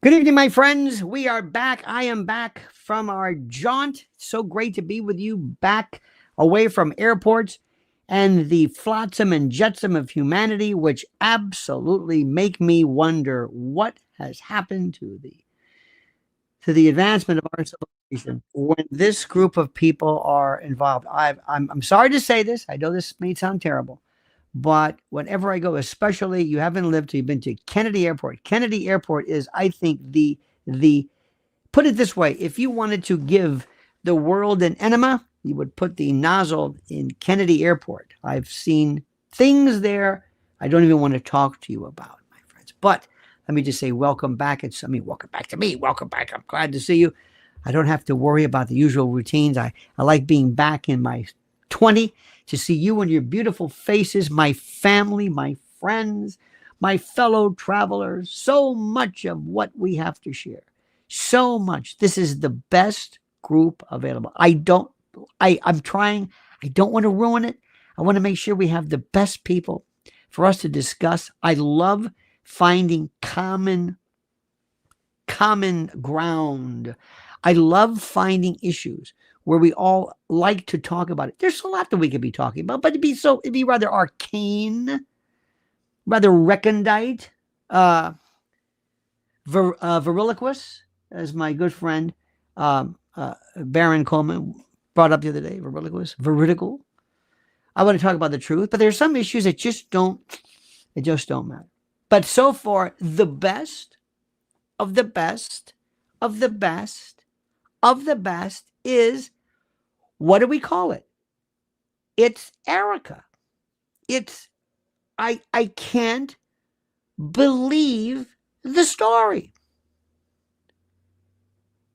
Good evening, my friends. We are back. I am back from our jaunt. So great to be with you back away from airports and the flotsam and jetsam of humanity, which absolutely make me wonder what has happened to the advancement of our civilization when this group of people are involved. I'm sorry to say this. I know this may sound terrible, but whenever I go, especially you haven't lived till you've been to Kennedy Airport. Kennedy Airport is, I think, the put it this way: if you wanted to give the world an enema, you would put the nozzle in Kennedy Airport. I've seen things there I don't even want to talk to you about, my friends. But let me just say, welcome back. Welcome back to me. Welcome back. I'm glad to see you. I don't have to worry about the usual routines. I like being back in my 20 to see you and your beautiful faces, my family, my friends, my fellow travelers. So much of what we have to share. So much. This is the best group available. I'm trying. I don't want to ruin it. I want to make sure we have the best people for us to discuss. I love finding common ground. I love finding issues where we all like to talk about it. There's a lot that we could be talking about, but it'd be rather arcane, rather recondite, viriloquous, as my good friend Baron Coleman brought up the other day. Veridical. I want to talk about the truth, but there's some issues that just don't matter. But so far, the best of the best of the best of the best is, what do we call it? It's Erika. I can't believe the story.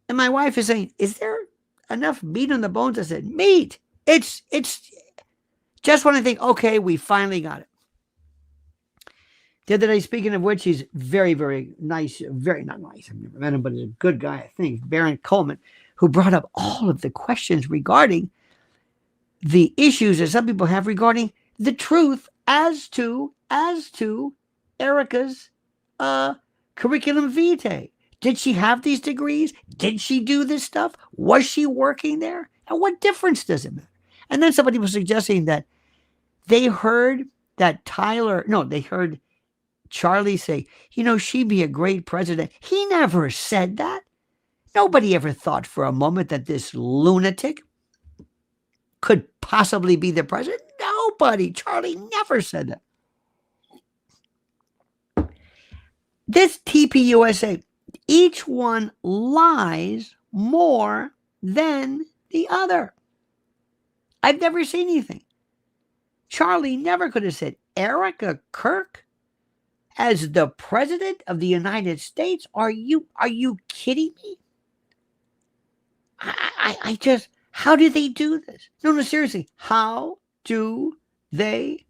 And my wife is saying, is there enough meat on the bones? I said, meat. It's just when I think, okay, we finally got it. The other day, speaking of which, he's very, very nice. Very not nice. I've never met him, but he's a good guy, I think. Baron Coleman, who brought up all of the questions regarding the issues that some people have regarding the truth as to Erika's curriculum vitae. Did she have these degrees? Did she do this stuff? Was she working there? And what difference does it make? And then somebody was suggesting that they heard they heard Charlie say, she'd be a great president. He never said that. Nobody ever thought for a moment that this lunatic could possibly be the president. Nobody. Charlie never said that. This TPUSA, each one lies more than the other. I've never seen anything. Charlie never could have said Erika Kirk as the president of the United States. Are you kidding me? I just, how do they do this? No, seriously, how do they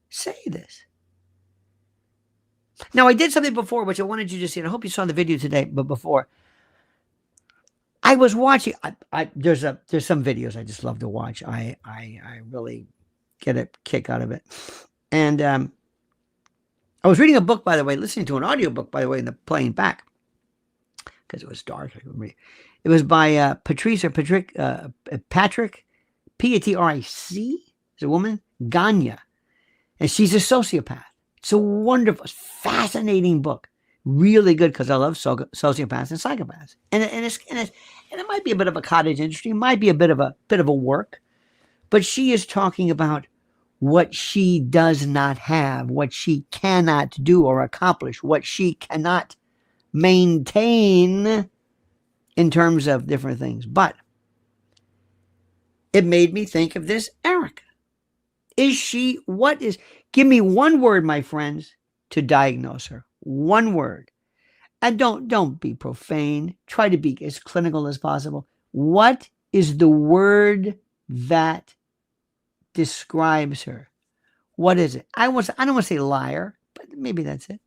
say this? Now, I did something before, which I wanted you to see, and I hope you saw the video today, but before, I was watching, there's some videos I just love to watch. I really get a kick out of it. And I was reading a book, by the way, listening to an audiobook, by the way, in the plane back, because it was dark. It was by Patrick, Patrick, is a woman, Ganya, and she's a sociopath. It's a wonderful, fascinating book. Really good, because I love sociopaths and psychopaths. And it might be a bit of a cottage industry, might be a bit of a work, but she is talking about what she does not have, what she cannot do or accomplish, what she cannot maintain in terms of different things. But it made me think of this Erika. Give me one word, my friends, to diagnose her. One word. And don't be profane. Try to be as clinical as possible. What is the word that describes her? What is it? I don't want to say liar, but maybe that's it.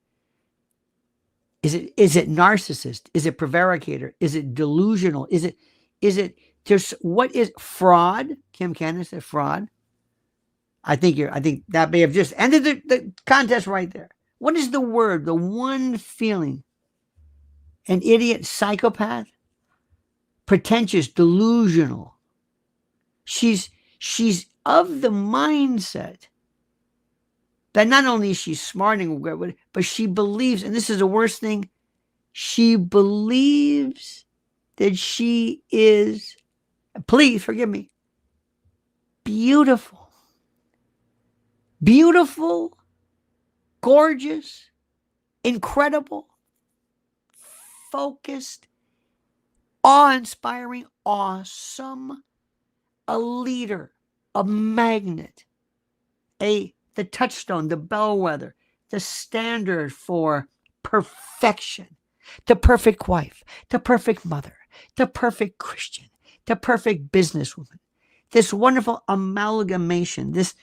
Is it narcissist? Is it prevaricator? Is it delusional? Is it just, what is fraud? Kim Candace said fraud. I think that may have just ended the contest right there. What is the word, the one feeling an idiot, psychopath, pretentious, delusional. She's of the mindset that not only is she smart and good, but she believes, and this is the worst thing, she believes that she is, please forgive me, beautiful. Beautiful, gorgeous, incredible, focused, awe-inspiring, awesome, a leader, a magnet, the touchstone, the bellwether, the standard for perfection, the perfect wife, the perfect mother, the perfect Christian, the perfect businesswoman. This wonderful amalgamation, this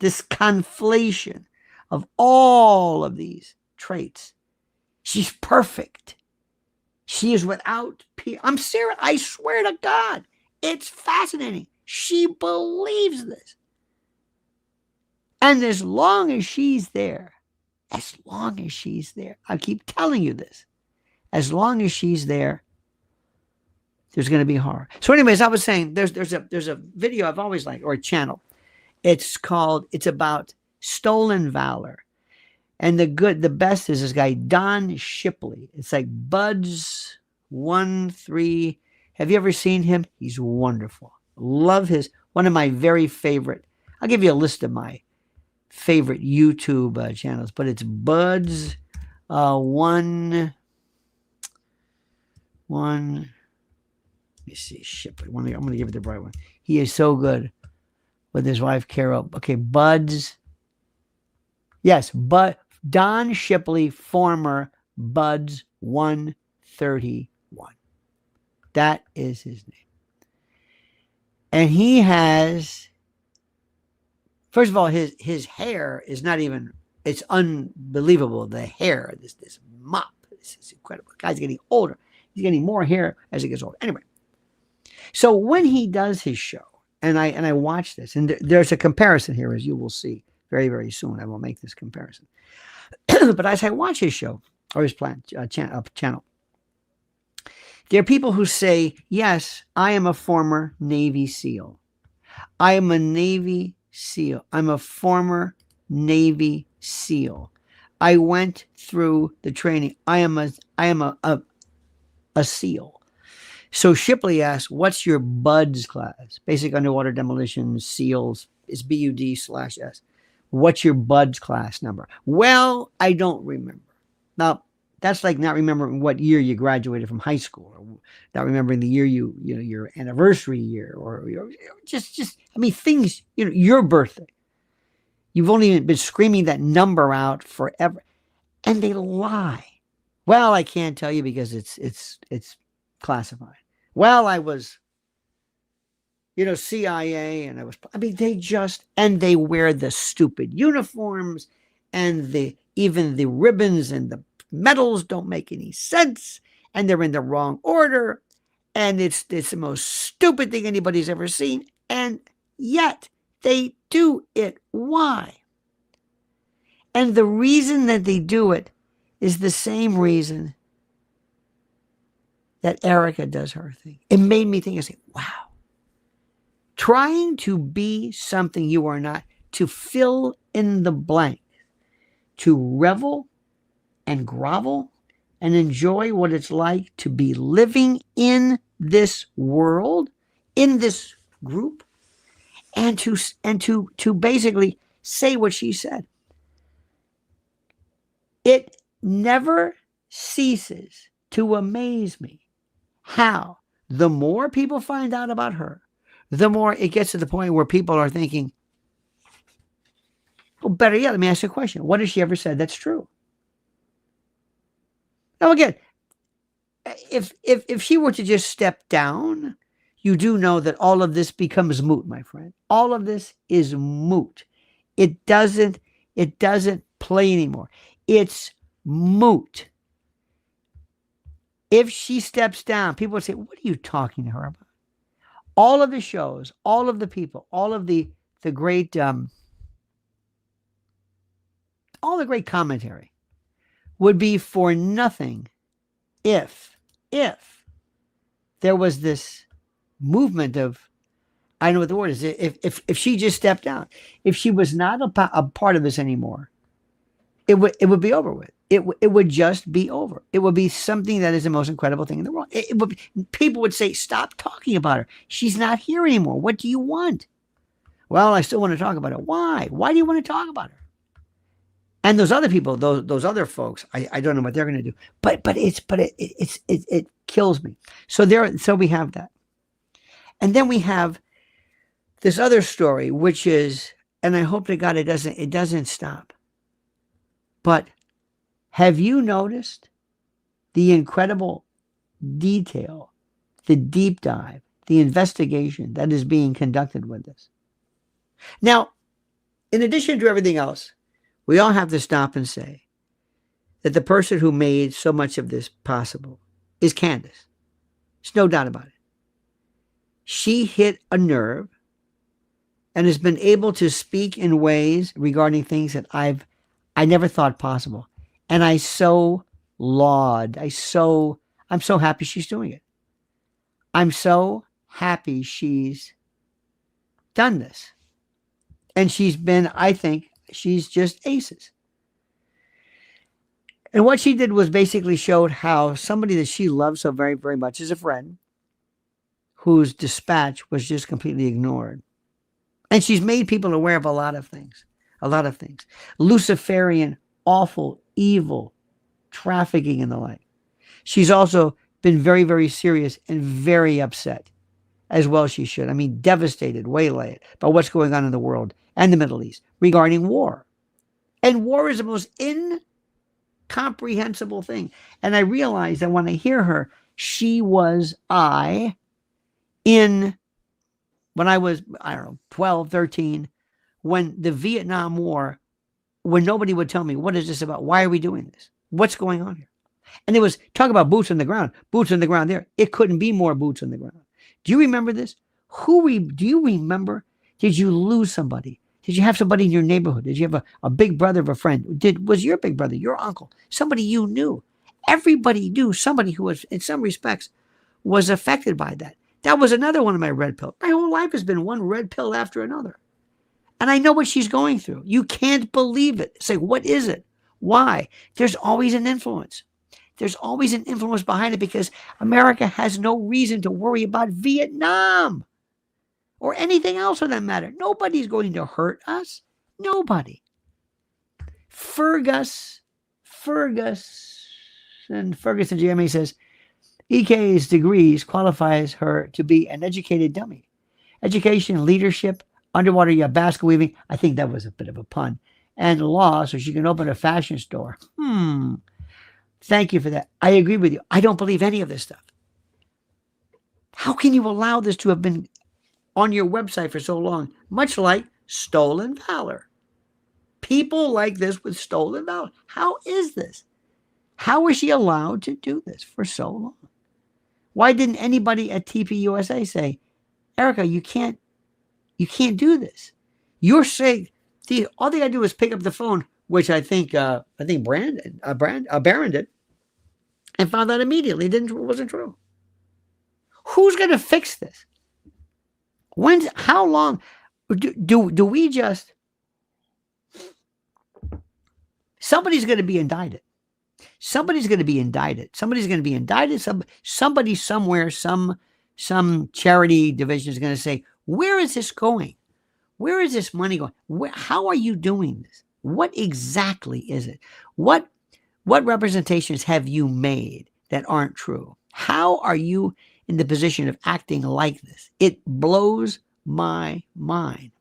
conflation of all of these traits. She's perfect. She is without peer. I'm serious. I swear to God. It's fascinating. She believes this. And as long as she's there, I keep telling you this, as long as she's there, there's going to be horror. So anyways, I was saying there's a video I've always liked, or a channel. It's about stolen valor. And the best is this guy, Don Shipley. It's like Buds 1-3. Have you ever seen him? He's wonderful. Love one of my very favorite. I'll give you a list of my favorite YouTube channels, but it's Buds 1. Let me see, Shipley. I'm going to give it the right one. He is so good with his wife, Carol. Okay, Buds. Yes, but Don Shipley, former Buds 131. That is his name. And he has, first of all, his hair is not even, it's unbelievable. The hair, this mop, this is incredible. The guy's getting older. He's getting more hair as he gets older. Anyway, so when he does his show, and I watch this, and there's a comparison here, as you will see very, very soon. I will make this comparison. But as I watch his show, or his channel, there are people who say, yes, I am a former Navy SEAL. I am a Navy SEAL. I'm a former Navy SEAL. I went through the training. I am a SEAL. So Shipley asks, what's your BUDS class? Basic Underwater Demolition SEALs is BUD/S. What's your BUDS class number? Well, I don't remember. Now, that's like not remembering what year you graduated from high school, or not remembering the year your anniversary year, or just I mean, things, your birthday. You've only been screaming that number out forever, and they lie. Well, I can't tell you because it's classified. Well, I was, CIA, and they wear the stupid uniforms, and even the ribbons and the medals don't make any sense, and they're in the wrong order, and it's the most stupid thing anybody's ever seen, and yet they do it. Why? And the reason that they do it is the same reason that Erika does her thing. It made me think, I say, wow. Trying to be something you are not, to fill in the blank, to revel and grovel and enjoy what it's like to be living in this world, in this group, and to basically say what she said. It never ceases to amaze me how the more people find out about her, the more it gets to the point where people are thinking, well, better yet, let me ask you a question. What has she ever said that's true? Now, again, if she were to just step down, you do know that all of this becomes moot, my friend. All of this is moot. It doesn't play anymore. It's moot. If she steps down, people would say, what are you talking to her about? All of the shows, all of the people, all of the great, all the great commentary would be for nothing if there was this movement of, I know what the word is, if she just stepped down, if she was not a part of this anymore, it would be over with. It would just be over. It would be something that is the most incredible thing in the world. People would say, stop talking about her. She's not here anymore. What do you want? Well, I still want to talk about it. Why? Why do you want to talk about her? And those other people, those other folks, I don't know what they're going to do. But it kills me. So we have that. And then we have this other story, which is, and I hope to God it doesn't stop. But have you noticed the incredible detail, the deep dive, the investigation that is being conducted with this? Now, in addition to everything else, we all have to stop and say that the person who made so much of this possible is Candace. There's no doubt about it. She hit a nerve and has been able to speak in ways regarding things that I never thought possible. And I'm so happy she's doing it. I'm so happy she's done this. And I think she's just aces. And what she did was basically showed how somebody that she loves so very, very much as a friend, whose dispatch was just completely ignored. And she's made people aware of a lot of things. Luciferian, awful, evil, trafficking and the like. She's also been very, very serious and very upset, as well she should. I mean, devastated, waylaid by what's going on in the world and the Middle East regarding war. And war is the most incomprehensible thing. And I realized that when I hear her, she was when I was, 12, 13, when the Vietnam War, when nobody would tell me, what is this about? Why are we doing this? What's going on here? And it was, talk about boots on the ground there. It couldn't be more boots on the ground. Do you remember this? Do you remember? Did you lose somebody? Did you have somebody in your neighborhood? Did you have a big brother of a friend? Was your big brother, your uncle, somebody you knew? Everybody knew somebody who was, in some respects, was affected by that. That was another one of my red pills. My whole life has been one red pill after another. And I know what she's going through. You can't believe it. Say, what is it? Why? There's always an influence. There's always an influence behind it because America has no reason to worry about Vietnam or anything else for that matter. Nobody's going to hurt us. Nobody. Ferguson Jeremy says, EK's degrees qualifies her to be an educated dummy. Education, leadership, underwater basket weaving. I think that was a bit of a pun. And law, so she can open a fashion store. Thank you for that. I agree with you. I don't believe any of this stuff. How can you allow this to have been on your website for so long? Much like stolen valor. People like this with stolen valor. How is this? How is she allowed to do this for so long? Why didn't anybody at TPUSA say, Erika, you can't do this. You're saying, all they got to do is pick up the phone, which I think Baron did, and found out immediately it wasn't true. Who's going to fix this? How long do we just? Somebody's going to be indicted. Somebody somewhere, some charity division is going to say, where is this going? Where is this money going? How are you doing this? What exactly is it? What representations have you made that aren't true? How are you in the position of acting like this? It blows my mind.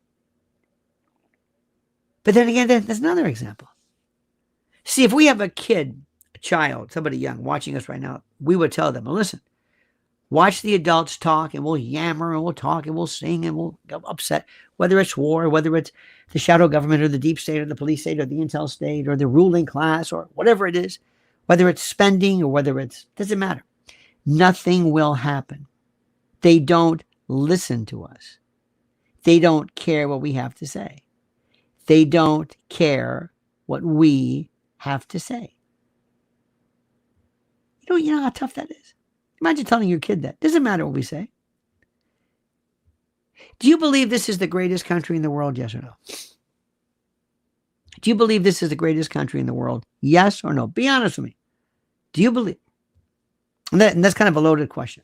But then again, there's another example. See, if we have a child, somebody young watching us right now, we would tell them, well, listen, watch the adults talk and we'll yammer and we'll talk and we'll sing and we'll get upset, whether it's war, whether it's the shadow government or the deep state or the police state or the intel state or the ruling class or whatever it is, whether it's spending or whether doesn't matter. Nothing will happen. They don't listen to us. They don't care what we have to say. They don't care what we have to say. You know how tough that is? Imagine telling your kid that. Doesn't matter what we say. Do you believe this is the greatest country in the world? Yes or no? Do you believe this is the greatest country in the world? Yes or no? Be honest with me. Do you believe? And that's kind of a loaded question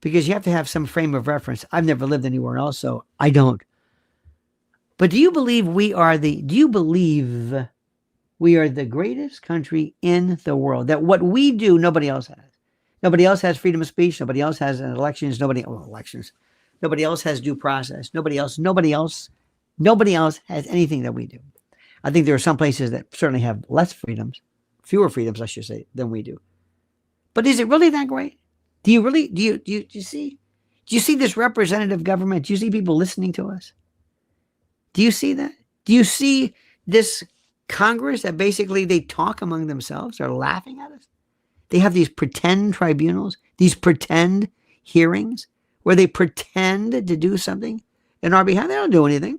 because you have to have some frame of reference. I've never lived anywhere else, so I don't. But do you believe we are the greatest country in the world? That what we do, nobody else has. Nobody else has freedom of speech. Nobody else has elections. Nobody else has due process. Nobody else has anything that we do. I think there are some places that certainly have less freedoms, fewer freedoms, I should say, than we do. But is it really that great? Do you see this representative government? Do you see people listening to us? Do you see that? Do you see this Congress that basically they talk among themselves? They're laughing at us. They have these pretend tribunals, these pretend hearings where they pretend to do something in our behalf. They don't do anything.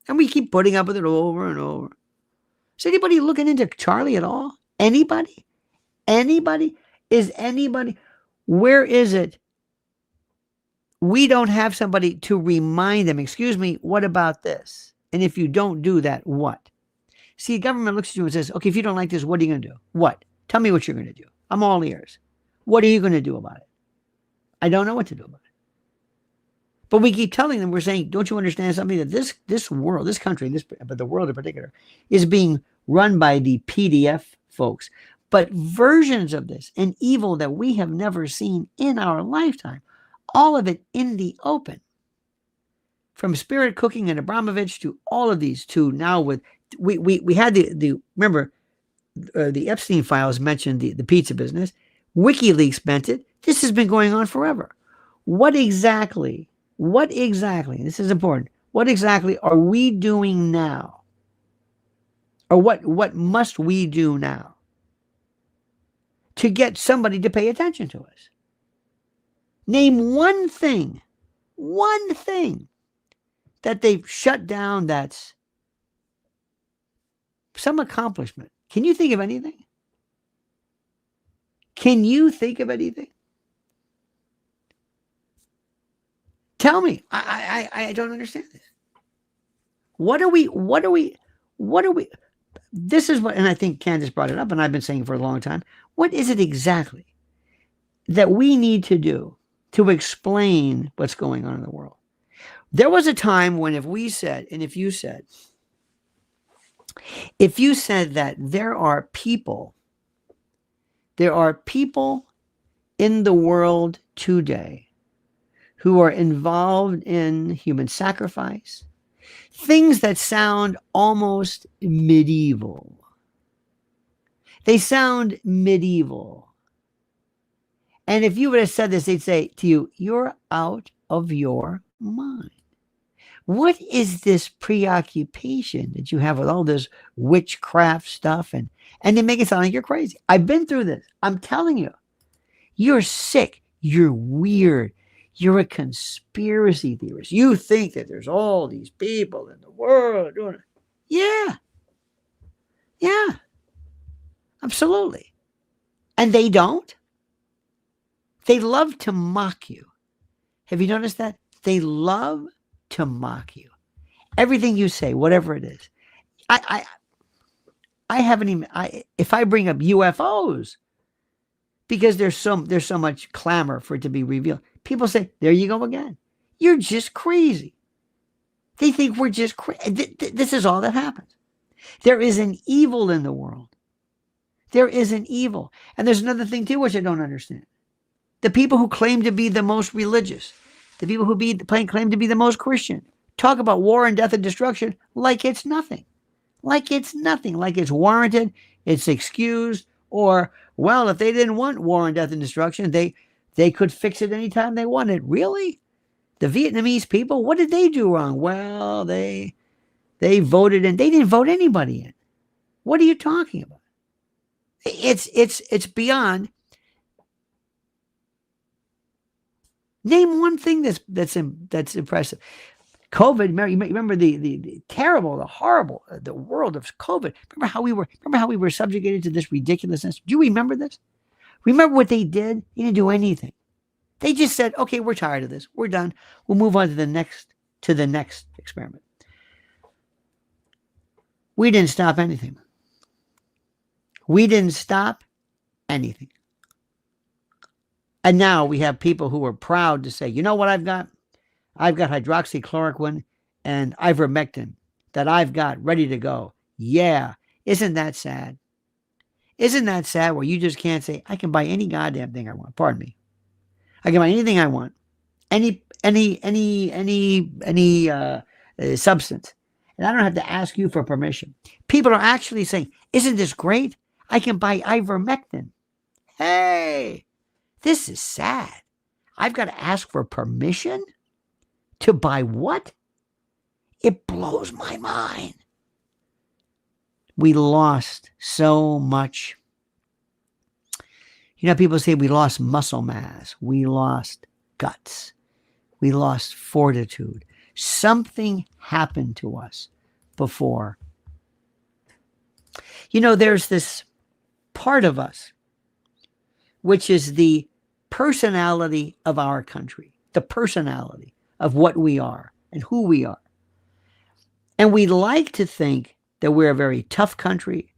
And we keep putting up with it over and over. Is anybody looking into Charlie at all? Anybody? Anybody? Is anybody? Where is it? We don't have somebody to remind them, excuse me, what about this? And if you don't do that, what? See, government looks at you and says, okay, if you don't like this, what are you going to do? What? Tell me what you're going to do. I'm all ears. What are you going to do about it? I don't know what to do about it. But we keep telling them, we're saying, don't you understand something? That this world, this country, but the world in particular, is being run by the PDF folks. But versions of this, an evil that we have never seen in our lifetime, all of it in the open. From Spirit Cooking and Abramovich to all of these, to now with, we had remember, the Epstein files mentioned the pizza business. WikiLeaks meant it. This has been going on forever. What exactly, this is important, what exactly are we doing now? Or what must we do now to get somebody to pay attention to us? Name one thing that they've shut down that's some accomplishment. Can you think of anything? Can you think of anything? Tell me. I don't understand this. What are we? This is what, and I think Candace brought it up, and I've been saying for a long time. What is it exactly that we need to do to explain what's going on in the world? There was a time when if you said that there are people in the world today who are involved in human sacrifice, things that sound almost medieval. They sound medieval. And if you would have said this, they'd say to you, you're out of your mind. What is this preoccupation that you have with all this witchcraft stuff? And they make it sound like you're crazy. I've been through this. I'm telling you. You're sick. You're weird. You're a conspiracy theorist. You think that there's all these people in the world doing it. Yeah. Yeah. Absolutely. And they don't. They love to mock you. Have you noticed that? They love to mock you. Everything you say, whatever it is. I haven't even, if I bring up UFOs, because there's so much clamor for it to be revealed, people say, there you go again. You're just crazy. They think we're just crazy. This is all that happens. There is an evil in the world. There is an evil. And there's another thing too, which I don't understand. The people who claim to be the most religious, the people who claim to be the most Christian, talk about war and death and destruction like it's nothing. Like it's nothing. Like it's warranted, it's excused, or, well, if they didn't want war and death and destruction, they could fix it anytime they wanted. Really? The Vietnamese people, what did they do wrong? Well, they voted in. They didn't vote anybody in. What are you talking about? It's beyond. Name one thing that's impressive. COVID. Remember the terrible, the horrible, the world of COVID. Remember how we were subjugated to this ridiculousness. Do you remember this? Remember what they did? They didn't do anything. They just said, okay, we're tired of this. We're done. We'll move on to the next experiment. We didn't stop anything. We didn't stop anything. And now we have people who are proud to say, you know what I've got? I've got hydroxychloroquine and ivermectin that I've got ready to go. Yeah. Isn't that sad? Isn't that sad where you just can't say, I can buy any goddamn thing I want. Pardon me. I can buy anything I want. Any substance. And I don't have to ask you for permission. People are actually saying, isn't this great? I can buy ivermectin. Hey, this is sad. I've got to ask for permission to buy what? It blows my mind. We lost so much. You know, people say we lost muscle mass. We lost guts. We lost fortitude. Something happened to us before. You know, there's this part of us, which is the personality of our country, the personality of what we are and who we are. And we like to think that we're a very tough country,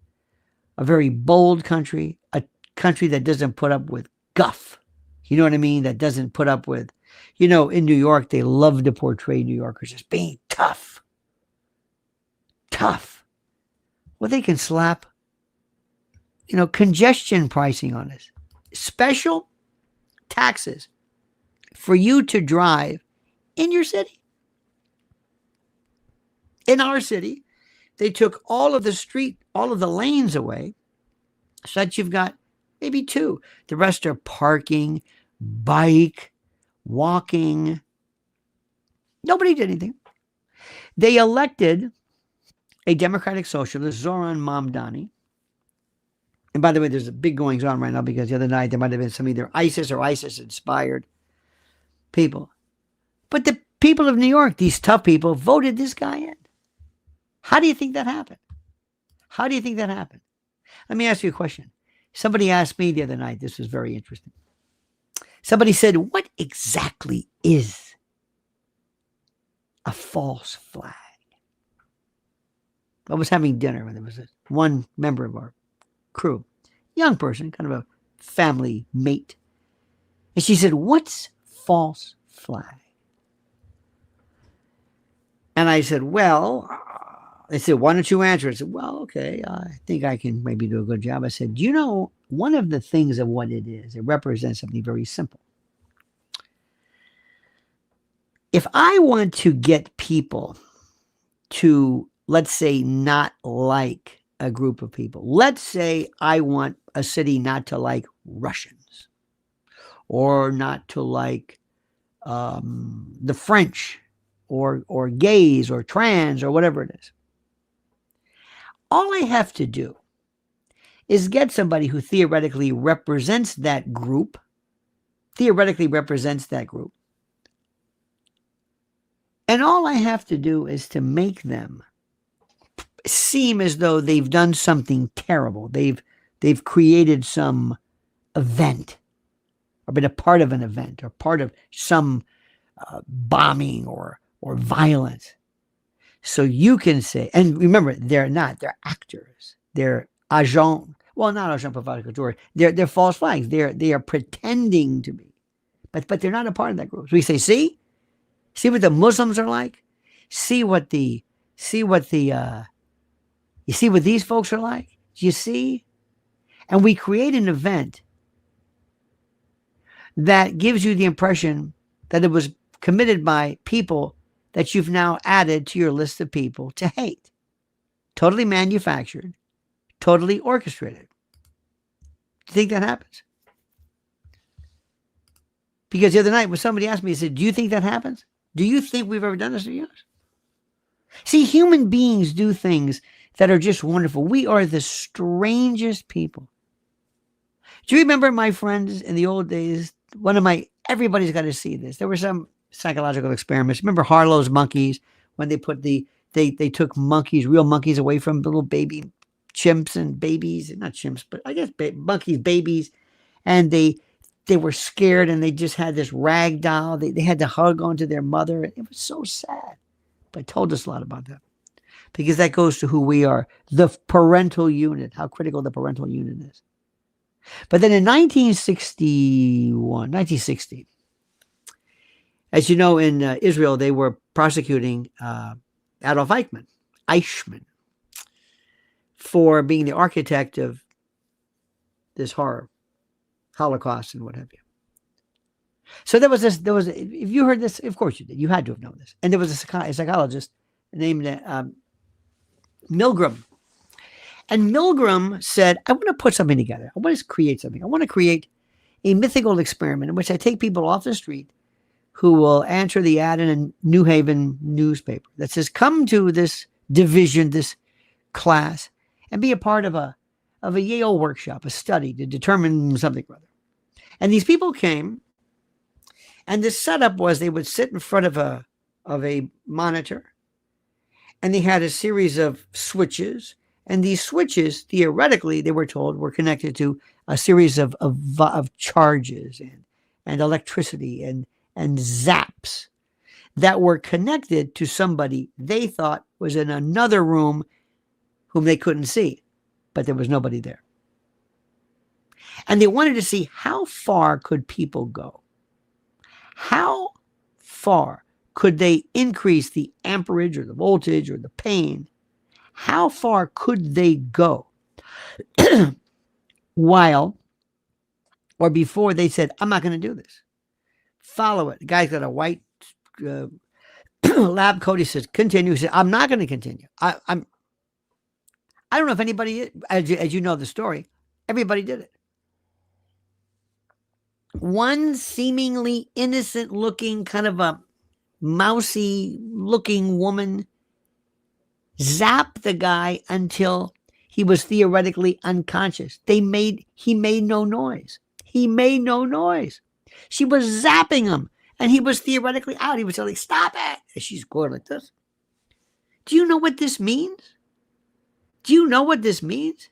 a very bold country, a country that doesn't put up with guff. You know what I mean? That doesn't put up with, you know, in New York, they love to portray New Yorkers as being tough. Tough. Well, they can slap, you know, congestion pricing on us. Special taxes for you to drive in your city. In our city, they took all of the lanes away, so that you've got maybe two. The rest are parking, bike, walking. Nobody did anything. They elected a Democratic socialist, Zoran Mamdani. And by the way, there's a big goings on right now because the other night there might have been some either ISIS or ISIS-inspired people. But the people of New York, these tough people, voted this guy in. How do you think that happened? How do you think that happened? Let me ask you a question. Somebody asked me the other night, this was very interesting. Somebody said, what exactly is a false flag? I was having dinner when there was one member of our crew, young person, kind of a family mate. And she said, what's false flag? And I said, well, they said, why don't you answer? I said, well, okay, I think I can maybe do a good job. I said, you know, one of the things of what it is, it represents something very simple. If I want to get people to, let's say, not like a group of people, let's say I want a city not to like Russians or not to like the French or gays or trans or whatever it is. All I have to do is get somebody who theoretically represents that group, and all I have to do is to make them seem as though they've done something terrible. They've created some event or been a part of an event or part of some bombing or violence. So you can say, and remember, they're actors. They're agent, well, not agent provocateur. They're false flags. They are pretending to be, but they're not a part of that group. So we say, see what the Muslims are like. You see what these folks are like. Do you see? And we create an event that gives you the impression that it was committed by people that you've now added to your list of people to hate. Totally manufactured, totally orchestrated. Do you think that happens? Because the other night when somebody asked me, he said, do you think that happens? Do you think we've ever done this to you? See, human beings do things that are just wonderful. We are the strangest people. Do you remember, my friends, in the old days, everybody's got to see this. There were some psychological experiments. Remember Harlow's monkeys, when they put they took monkeys, real monkeys, away from little baby chimps and babies, not chimps, but I guess monkeys, babies, and they were scared, and they just had this rag doll. They had to hug onto their mother. It was so sad. But it told us a lot about that, because that goes to who we are, the parental unit, how critical the parental unit is. But then in 1960, as you know, in Israel, they were prosecuting Adolf Eichmann, for being the architect of this horror, Holocaust and what have you. So there was, if you heard this, of course you did. You had to have known this. And there was a psychologist named Milgram. And Milgram said, I want to put something together. I want to create something. I want to create a mythical experiment in which I take people off the street who will answer the ad in a New Haven newspaper that says, come to this division, this class, and be a part of a Yale workshop, a study to determine something or other. And these people came, and the setup was they would sit in front of a monitor, and they had a series of switches. And these switches, theoretically, they were told, were connected to a series of charges and electricity and zaps that were connected to somebody they thought was in another room whom they couldn't see, but there was nobody there. And they wanted to see how far could people go. How far could they increase the amperage or the voltage or the pain? How far could they go while or before they said, I'm not going to do this? Follow it. The guy's got a white lab coat. He says, continue. He said, I'm not going to continue. I don't know if anybody, as you know the story, everybody did it. One seemingly innocent looking, kind of a mousy looking woman zapped the guy until he was theoretically unconscious. He made no noise. He made no noise. She was zapping him, and he was theoretically out. He was like, stop it. And she's going like this. Do you know what this means? Do you know what this means?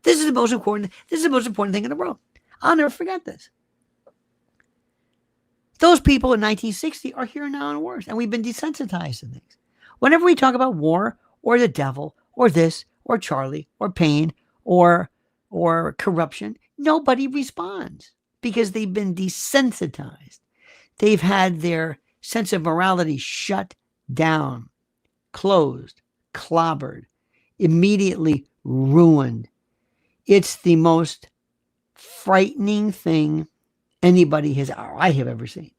This is the most important thing in the world. I'll never forget this. Those people in 1960 are here now and worse, and we've been desensitized to things. Whenever we talk about war or the devil or this or Charlie or pain or corruption, nobody responds because they've been desensitized. They've had their sense of morality shut down, closed, clobbered, immediately ruined. It's the most frightening thing I have ever seen.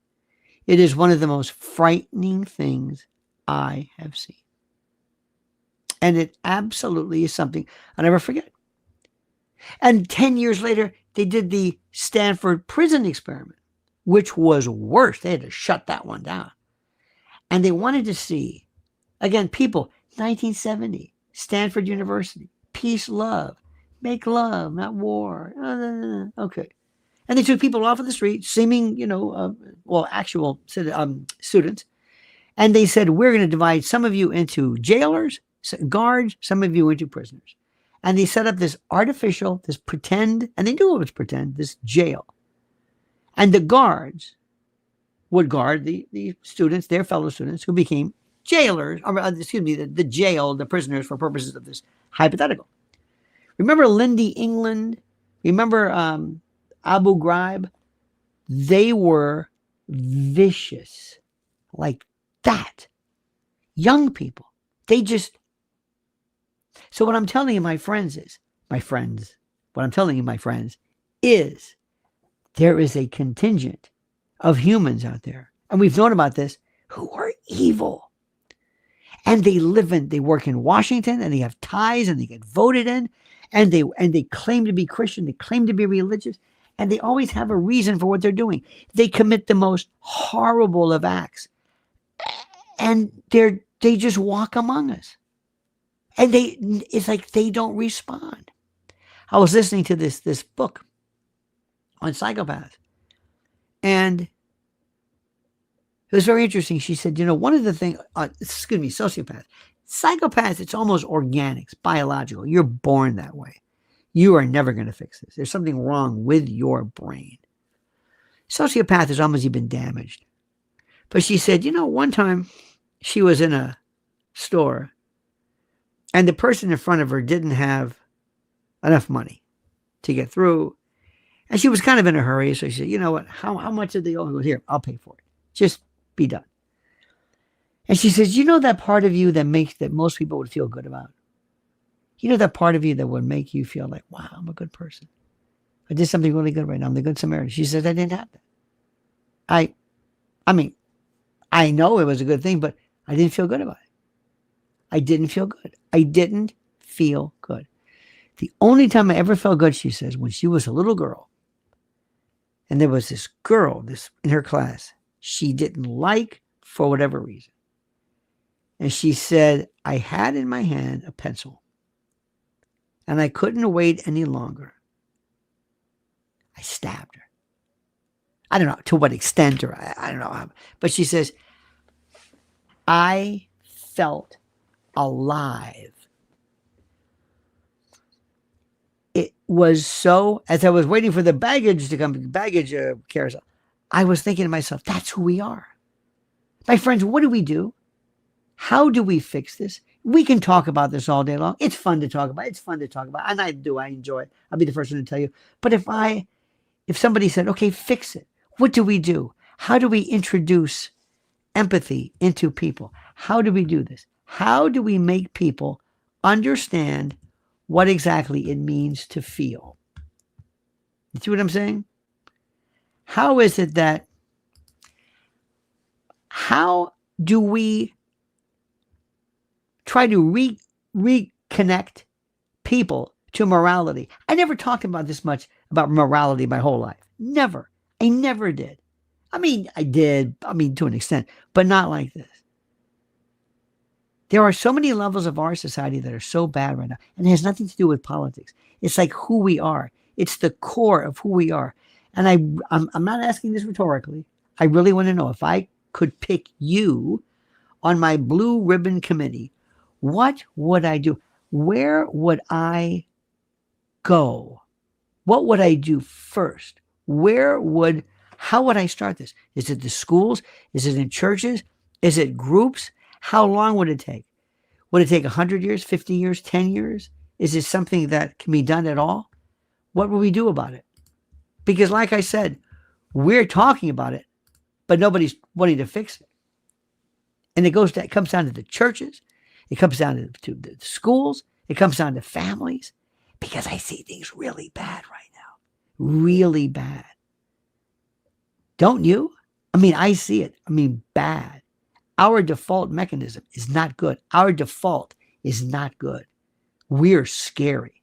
It is one of the most frightening things I have seen. And it absolutely is something I'll never forget. And 10 years later, they did the Stanford prison experiment, which was worse. They had to shut that one down. And they wanted to see, again, people, 1970, Stanford University, peace, love, make love, not war. Okay. And they took people off of the street, seeming, actual students. And they said, we're going to divide some of you into jailers, guards, some of you into prisoners. And they set up this artificial, this pretend, and they knew it was pretend, this jail. And the guards would guard the students, their fellow students, who became jailers, the jail, the prisoners for purposes of this hypothetical. Remember Lindy England? Remember Abu Ghraib? They were vicious like that. Young people. So what I'm telling you, my friends, is there is a contingent of humans out there, and we've known about this, who are evil. And they work in Washington, and they have ties, and they get voted in, and they claim to be Christian, they claim to be religious, and they always have a reason for what they're doing. They commit the most horrible of acts, and they just walk among us. And it's like they don't respond. I was listening to this book on psychopaths, and it was very interesting. She said, one of the things, sociopaths, psychopaths, it's almost organic, it's biological. You're born that way. You are never going to fix this. There's something wrong with your brain. Sociopath has almost been damaged. But she said, one time she was in a store and the person in front of her didn't have enough money to get through. And she was kind of in a hurry. So she said, you know what? How much did they owe? He goes, here, I'll pay for it. Just be done. And she says, that part of you that most people would feel good about? That part of you that would make you feel like, wow, I'm a good person. I did something really good right now. I'm the good Samaritan. She says, I didn't have that. I mean, I know it was a good thing, but I didn't feel good about it. I didn't feel good. I didn't feel good. The only time I ever felt good, she says, when she was a little girl. And there was this girl in her class she didn't like for whatever reason. And she said, I had in my hand a pencil. And I couldn't wait any longer. I stabbed her. I don't know to what extent, or I don't know how. But she says, I felt alive. It was so, as I was waiting for the baggage to come, carousel, I was thinking to myself, that's who we are. My friends, what do we do? How do we fix this? We can talk about this all day long. It's fun to talk about. And I enjoy it. I'll be the first one to tell you. But if somebody said, okay, fix it, what do we do? How do we introduce empathy into people? How do we do this? How do we make people understand what exactly it means to feel? You see what I'm saying? How is it that, how do we try to reconnect people to morality? I never talked about this much about morality my whole life. Never. I never did. I mean, I did, to an extent, but not like this. There are so many levels of our society that are so bad right now, and it has nothing to do with politics. It's like who we are. It's the core of who we are. And I'm not asking this rhetorically. I really want to know, if I could pick you on my blue ribbon committee, what would I do? Where would I go? What would I do first? How would I start this? Is it the schools? Is it in churches? Is it groups? How long would it take? Would it take 100 years, 50 years, 10 years? Is it something that can be done at all? What will we do about it? Because like I said, we're talking about it, but nobody's wanting to fix it. And it comes down to the churches. It comes down to the schools. It comes down to families. Because I see things really bad right now. Really bad. Don't you? I see it. Bad. Our default mechanism is not good. Our default is not good. We're scary.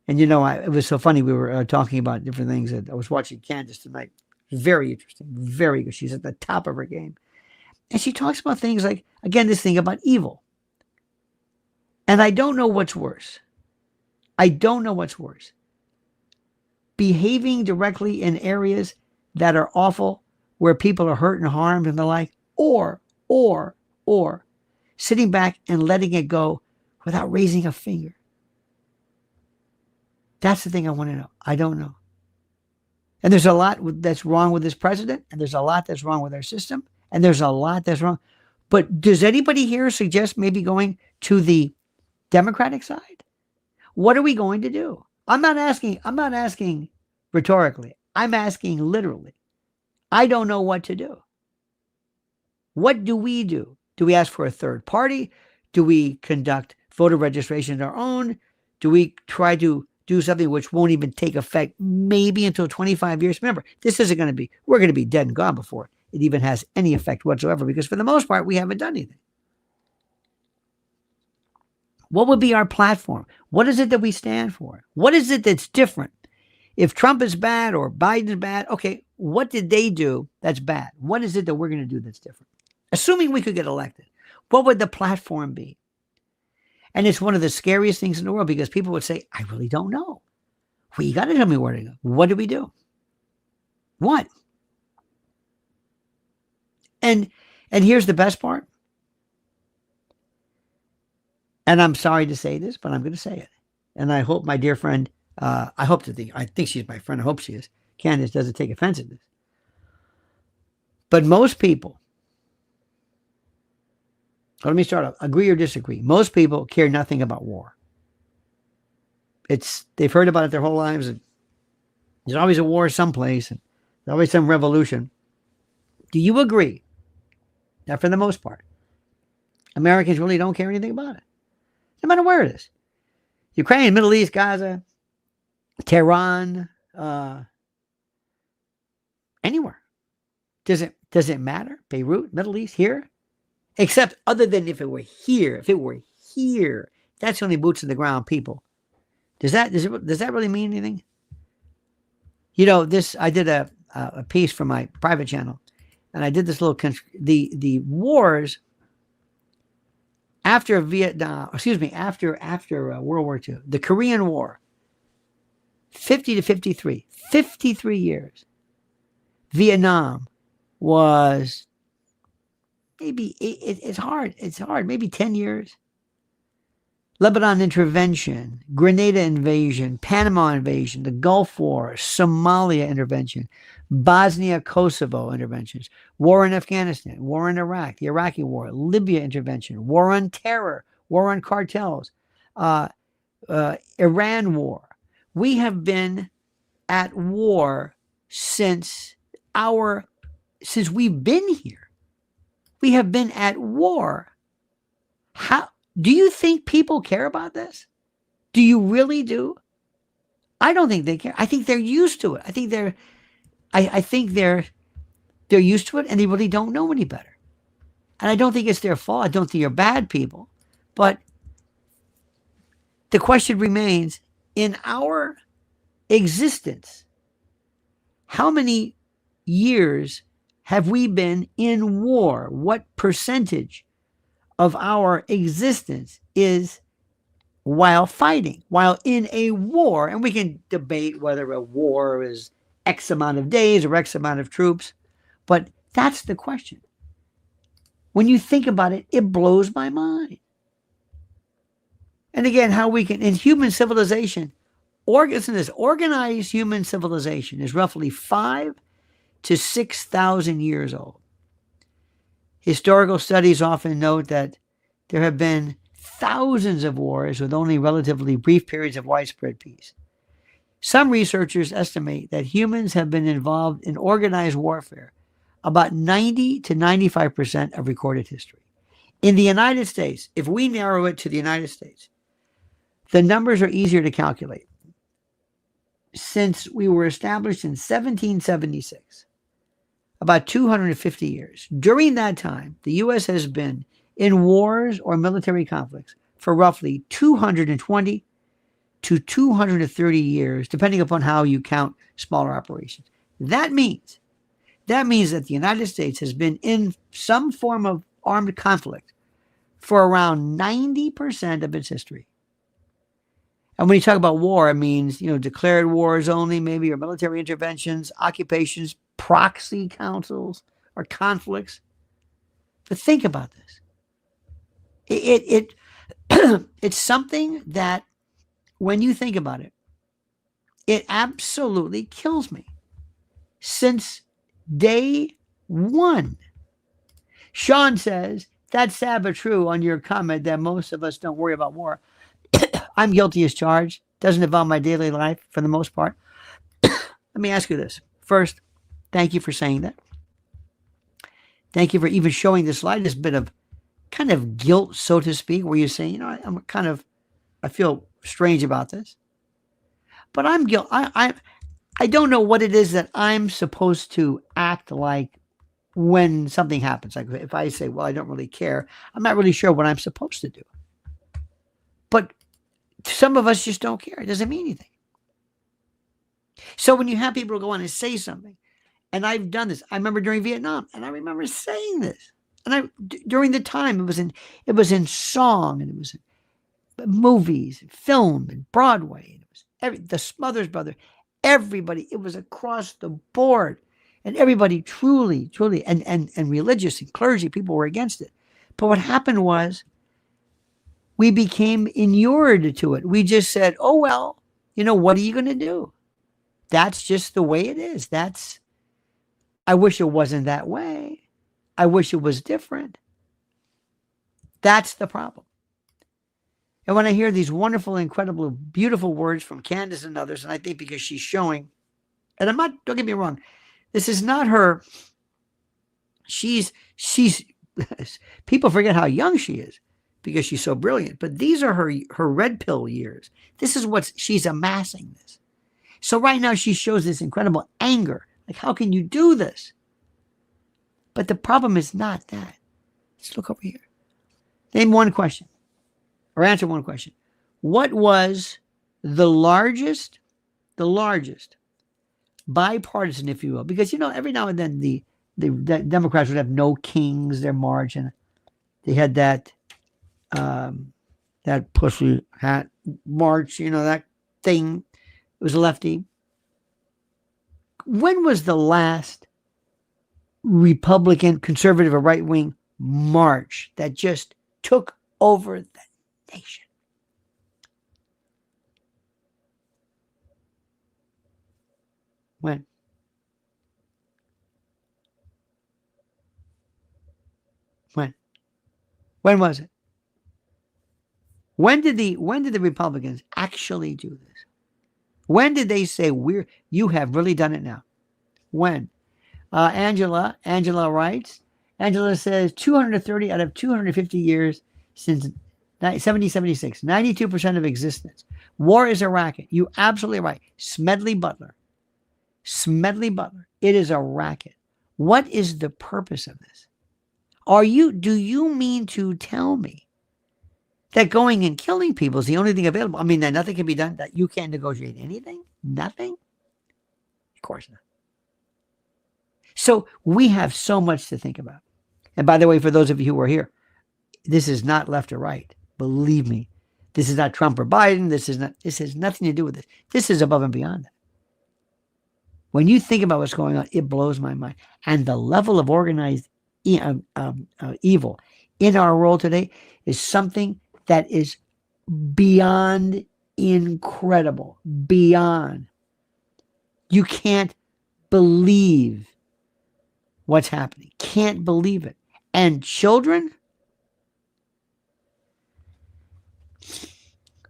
And it was so funny. We were talking about different things. I was watching Candace tonight. Very interesting. Very good. She's at the top of her game. And she talks about things like, again, this thing about evil. And I don't know what's worse. Behaving directly in areas that are awful, where people are hurt and harmed and the like, or sitting back and letting it go without raising a finger. That's the thing I want to know. I don't know. And there's a lot that's wrong with this president, and there's a lot that's wrong with our system, and there's a lot that's wrong. But does anybody here suggest maybe going to the Democratic side? What are we going to do? I'm not asking rhetorically. I'm asking literally. I don't know what to do. What do we do? Do we ask for a third party? Do we conduct voter registration on our own? Do we try to do something which won't even take effect maybe until 25 years? Remember, we're going to be dead and gone before it even has any effect whatsoever, because for the most part, we haven't done anything. What would be our platform? What is it that we stand for? What is it that's different? If Trump is bad or Biden's bad, okay, what did they do that's bad? What is it that we're going to do that's different? Assuming we could get elected, what would the platform be? And it's one of the scariest things in the world, because people would say, I really don't know. Well, you got to tell me where to go. What do we do? What? And here's the best part. And I'm sorry to say this, but I'm going to say it. and I hope my dear friend, I think she's my friend. I hope she is. Candace doesn't take offense at this. But most people, let me start off, agree or disagree. Most people care nothing about war. They've heard about it their whole lives. And there's always a war someplace, and there's always some revolution. Do you agree that for the most part, Americans really don't care anything about it? No matter where it is. Ukraine, Middle East, Gaza, Tehran, anywhere. Does it matter? Beirut, Middle East, here? Except other than if it were here. If it were here, that's only boots on the ground people. Does that really mean anything? You know, I did a piece for my private channel, and I did this little the wars after after World War II, the Korean War, 50 to 53 years. Vietnam was maybe it's hard, maybe 10 years. Lebanon intervention, Grenada invasion, Panama invasion, the Gulf War, Somalia intervention, Bosnia, Kosovo interventions, war in Afghanistan, war in Iraq, the Iraqi war, Libya intervention, war on terror, war on cartels, Iran war. We have been at war since we've been here. We have been at war. How do you think people care about this? Do you really do? I don't think they care. I think they're used to it. I think they're used to it, and they really don't know any better. And I don't think it's their fault. I don't think they're bad people. But the question remains, in our existence, how many years have we been in war? What percentage of our existence is while fighting, while in a war? And we can debate whether a war is X amount of days or X amount of troops, but that's the question. When you think about it, it blows my mind. And again, how we can, in human civilization, organized human civilization is roughly 5,000 to 6,000 years old. Historical studies often note that there have been thousands of wars with only relatively brief periods of widespread peace. Some researchers estimate that humans have been involved in organized warfare about 90 to 95% of recorded history. In the United States, if we narrow it to the United States, the numbers are easier to calculate. Since we were established in 1776, about 250 years. During that time, the U.S. has been in wars or military conflicts for roughly 220 to 230 years, depending upon how you count smaller operations. That means that the United States has been in some form of armed conflict for around 90% of its history. And when you talk about war, it means, declared wars only, maybe, or military interventions, occupations, proxy councils, or conflicts. But think about this. It's something that, when you think about it, it absolutely kills me. Since day one. Sean says, that's sad but true on your comment that most of us don't worry about war. I'm guilty as charged. Doesn't involve my daily life for the most part. Let me ask you this. First, thank you for saying that. Thank you for even showing the slightest bit of kind of guilt, so to speak, where you're saying, I feel strange about this. But I'm guilty. I don't know what it is that I'm supposed to act like when something happens. Like if I say, well, I don't really care, I'm not really sure what I'm supposed to do. But some of us just don't care. It doesn't mean anything. So when you have people go on and say something, and I've done this, I remember during Vietnam, and I remember saying this, and during the time it was in song, and it was in movies, and film, and Broadway, and it was the Smothers Brothers, everybody. It was across the board, and everybody truly, and religious and clergy people were against it. But what happened was, We became inured to it. We just said, oh, well, what are you going to do? That's just the way it is. I wish it wasn't that way. I wish it was different. That's the problem. And when I hear these wonderful, incredible, beautiful words from Candace and others, and I think because she's showing, and don't get me wrong, this is not her. She's people forget how young she is because she's so brilliant, but these are her red pill years. This is what she's amassing this. So right now she shows this incredible anger. Like, how can you do this? But the problem is not that. Let's look over here. Name one question or answer one question. What was the largest bipartisan, if you will? Because, every now and then the Democrats would have no kings, their march, and they had that pussy hat march, that thing. It was a lefty. When was the last Republican, conservative, or right-wing march that just took over the nation? When? When was it? When did the Republicans actually do this? When did they say you have really done it now? When? Angela writes. Angela says 230 out of 250 years since 1776, 92% of existence. War is a racket. You're absolutely right. Smedley Butler. It is a racket. What is the purpose of this? Do you mean to tell me that going and killing people is the only thing available? I mean, that nothing can be done, that you can't negotiate anything? Nothing? Of course not. So we have so much to think about. And by the way, for those of you who are here, this is not left or right. Believe me, this is not Trump or Biden. This has nothing to do with this. This is above and beyond that. When you think about what's going on, it blows my mind. And the level of organized evil in our world today is something that is beyond incredible. Beyond. You can't believe what's happening. Can't believe it. And children,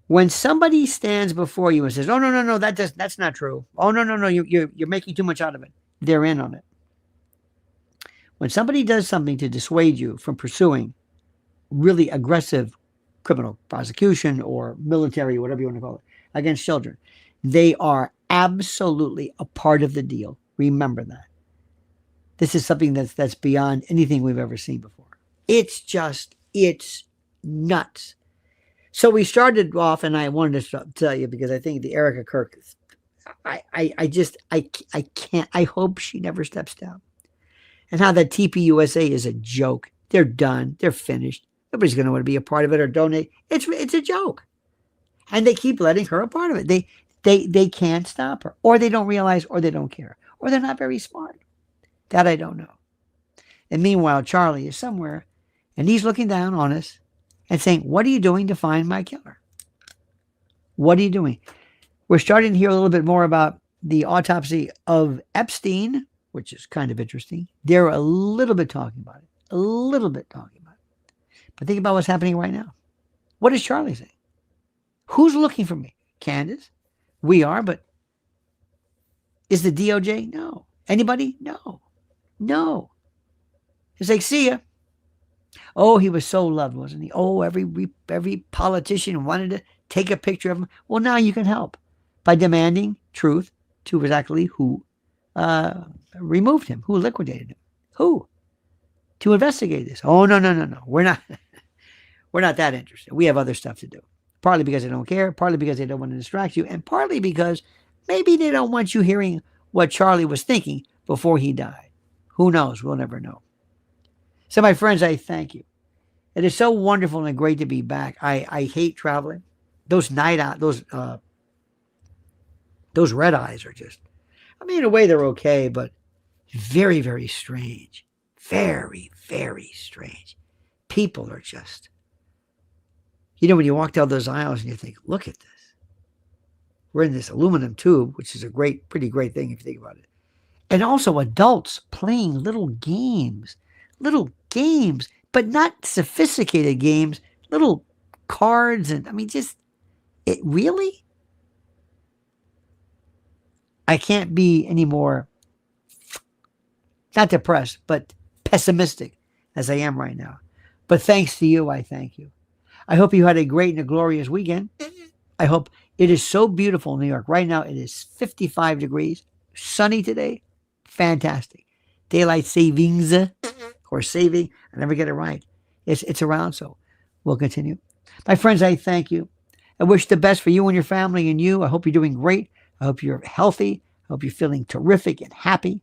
when somebody stands before you and says, "Oh no, that's not true. Oh no, you're making too much out of it," they're in on it. When somebody does something to dissuade you from pursuing really aggressive criminal prosecution or military, whatever you want to call it, against children, they are absolutely a part of the deal. Remember that. This is something that's beyond anything we've ever seen before. It's nuts. So we started off, and I wanted to tell you because I think the Erika Kirk, I can't, I hope she never steps down. And how that TPUSA is a joke. They're done. They're finished. Nobody's going to want to be a part of it or donate. It's a joke. And they keep letting her a part of it. They can't stop her. Or they don't realize, or they don't care. Or they're not very smart. That I don't know. And meanwhile, Charlie is somewhere, and he's looking down on us and saying, "What are you doing to find my killer? What are you doing?" We're starting to hear a little bit more about the autopsy of Epstein, which is kind of interesting. They're a little bit talking about it. But think about what's happening right now. What does Charlie say? Who's looking for me? Candace? We are, but is the DOJ? No. Anybody? No. It's like, see ya. Oh, he was so loved, wasn't he? Oh, every politician wanted to take a picture of him. Well, now you can help by demanding truth to exactly who removed him, who liquidated him, who to investigate this. Oh, no. We're not that interested. We have other stuff to do. Partly because they don't care, partly because they don't want to distract you, and partly because maybe they don't want you hearing what Charlie was thinking before he died. Who knows? We'll never know. So, my friends, I thank you. It is so wonderful and great to be back. I hate traveling. Those night out, those red eyes are just, I mean, in a way they're okay, but very, very strange. Very, very strange. People are just, You know, when you walk down those aisles and you think, look at this. We're in this aluminum tube, which is a pretty great thing if you think about it. And also adults playing little games, but not sophisticated games, little cards. And I mean, really? I can't be any more, not depressed, but pessimistic as I am right now. But thanks to you, I thank you. I hope you had a great and a glorious weekend. I hope it is so beautiful in New York. Right now, it is 55 degrees, sunny today. Fantastic. Daylight savings or saving. I never get it right. It's around, so we'll continue. My friends, I thank you. I wish the best for you and your family and you. I hope you're doing great. I hope you're healthy. I hope you're feeling terrific and happy.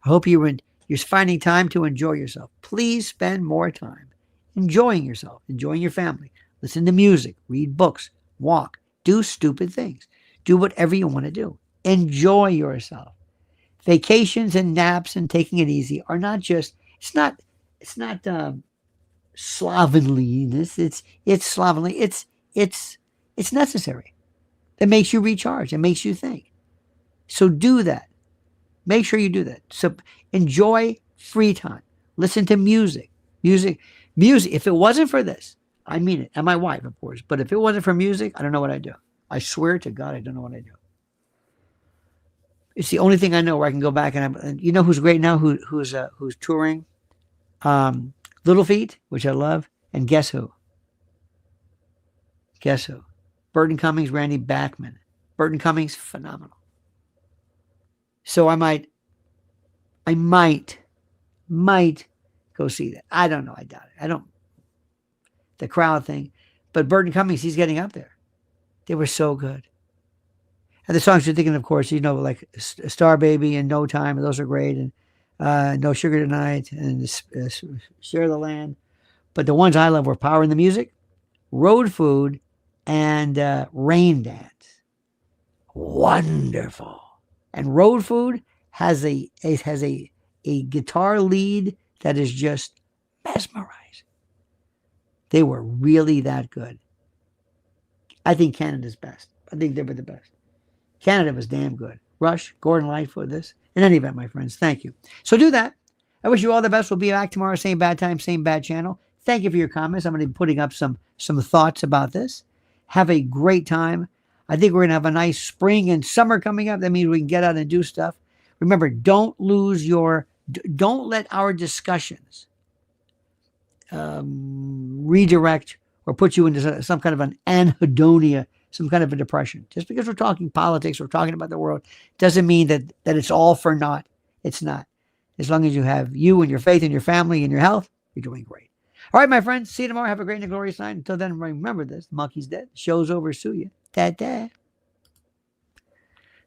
I hope you're finding time to enjoy yourself. Please spend more time enjoying yourself, enjoying your family. Listen to music, read books, walk, do stupid things. Do whatever you want to do. Enjoy yourself. Vacations and naps and taking it easy are not just, it's not slovenliness. It's slovenly. It's necessary. It makes you recharge. It makes you think. So do that. Make sure you do that. So enjoy free time. Listen to music. Music. If it wasn't for this, I mean it. And my wife, of course. But if it wasn't for music, I don't know what I'd do. I swear to God, I don't know what I'd do. It's the only thing I know where I can go back and you know who's great now? Who's touring? Little Feat, which I love, and guess who? Guess who? Burton Cummings, Randy Bachman. Burton Cummings, phenomenal. So I might go see that. I don't know. I doubt it. I don't. The crowd thing. But Burton Cummings, he's getting up there. They were so good. And the songs you're thinking, of course, you know, like Star Baby and No Time, those are great. And No Sugar Tonight and Share the Land. But the ones I love were Power in the Music, Road Food, and Rain Dance. Wonderful. And Road Food has a guitar lead that is just mesmerizing. They were really that good. I think Canada's best. I think they were the best. Canada was damn good. Rush, Gordon Lightfoot, this. In any event, my friends, thank you. So do that. I wish you all the best. We'll be back tomorrow, same bad time, same bad channel. Thank you for your comments. I'm going to be putting up some thoughts about this. Have a great time. I think we're going to have a nice spring and summer coming up. That means we can get out and do stuff. Remember, don't let our discussions redirect or put you into some kind of an anhedonia, some kind of a depression. Just because we're talking politics, we're talking about the world, doesn't mean that it's all for naught. It's not. As long as you have you and your faith and your family and your health, you're doing great. All right, my friends. See you tomorrow. Have a great and glorious night. Until then, remember this. The monkey's dead. The show's over. Sue you. Ta-ta.